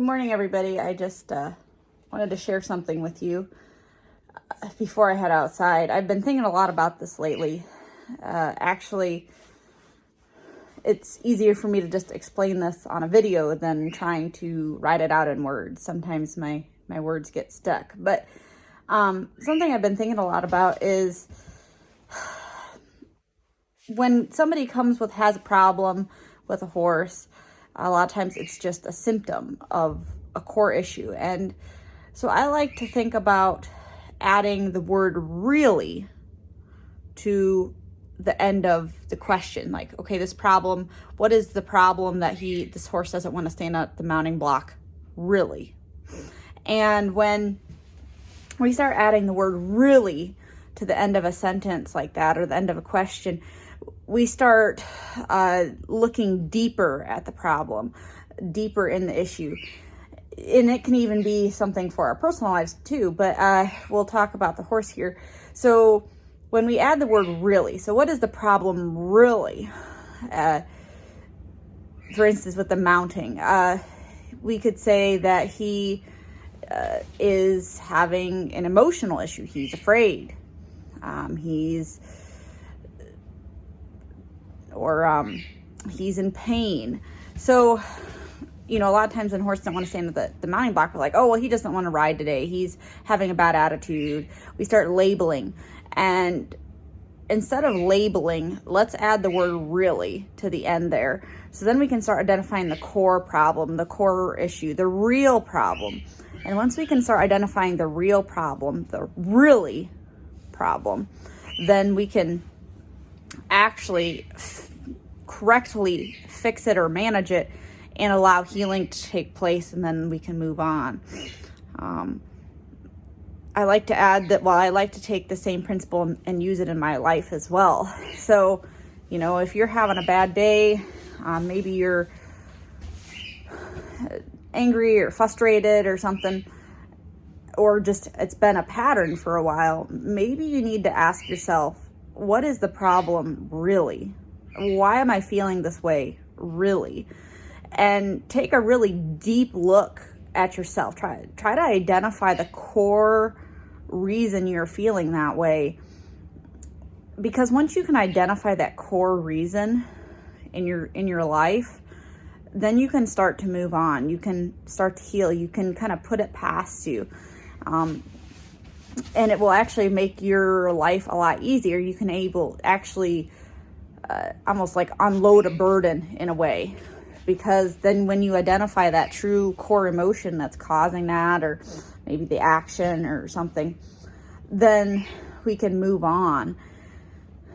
Good morning, everybody. I just wanted to share something with you before I head outside. I've been thinking a lot about this lately. Actually, it's easier for me to just explain this on a video than trying to write it out in words. Sometimes my words get stuck. But something I've been thinking a lot about is when somebody has a problem with a horse, a lot of times it's just a symptom of a core issue. And so I like to think about adding the word really to the end of the question. Like, okay, this problem, what is the problem that this horse doesn't want to stand at the mounting block? Really? And when we start adding the word really to the end of a sentence like that, or the end of a question, we start looking deeper at the problem, deeper in the issue. And it can even be something for our personal lives too, but we'll talk about the horse here. So when we add the word really, so what is the problem really? For instance, with the mounting, we could say that he is having an emotional issue. He's afraid. He's in pain. So, a lot of times when horses don't want to stand at the mounting block, we're like, oh, well, he doesn't want to ride today. He's having a bad attitude. We start labeling. And instead of labeling, let's add the word really to the end there. So then we can start identifying the core problem, the core issue, the real problem. And once we can start identifying the real problem, the really problem, then we can actually correctly fix it or manage it and allow healing to take place, and then we can move on. I like to add that, I like to take the same principle and use it in my life as well. So, if you're having a bad day, maybe you're angry or frustrated or something, or just it's been a pattern for a while, maybe you need to ask yourself, what is the problem really? Why am I feeling this way really? And take a really deep look at yourself. Try to identify the core reason you're feeling that way. Because once you can identify that core reason in your life, then you can start to move on. You can start to heal. You can kind of put it past you. And it will actually make your life a lot easier. You can actually almost like unload a burden in a way. Because then when you identify that true core emotion that's causing that, or maybe the action or something, then we can move on.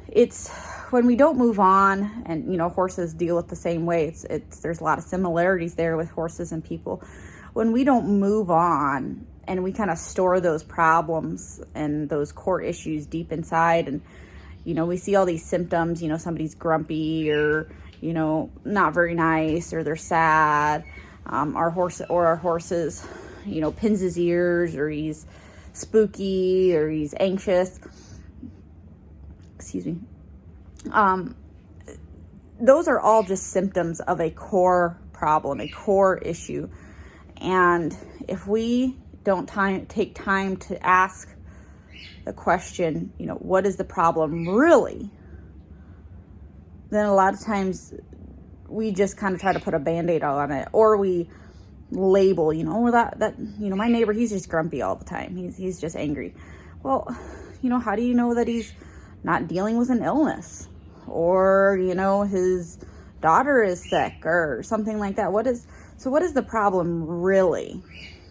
It's when we don't move on, and horses deal with the same way. There's a lot of similarities there with horses and people. When we don't move on and we kind of store those problems and those core issues deep inside, and we see all these symptoms, somebody's grumpy or not very nice, or they're sad. Our horses, pins his ears, or he's spooky, or he's anxious. Excuse me. Those are all just symptoms of a core problem, a core issue. And if we don't take time to ask the question, what is the problem really? Then a lot of times we just kind of try to put a Band-Aid on it, or we label, my neighbor, he's just grumpy all the time. He's just angry. Well, how do you know that he's not dealing with an illness, or, his daughter is sick or something like that? What is the problem really?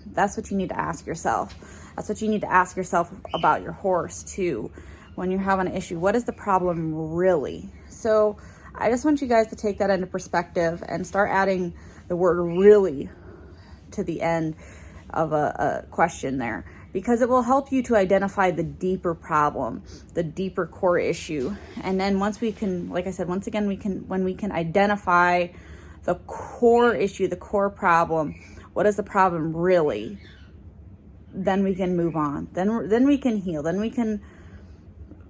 That's what you need to ask yourself. That's what you need to ask yourself about your horse too. When you're having an issue, what is the problem really? So I just want you guys to take that into perspective and start adding the word really to the end of a question there, because it will help you to identify the deeper problem, the deeper core issue. And then once we can, like I said, once again, when we can identify the core issue, the core problem, what is the problem really? Then we can move on. Then we can heal. Then we can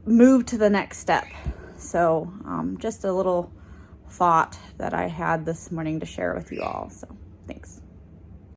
move to the next step. So just a little thought that I had this morning to share with you all. So thanks.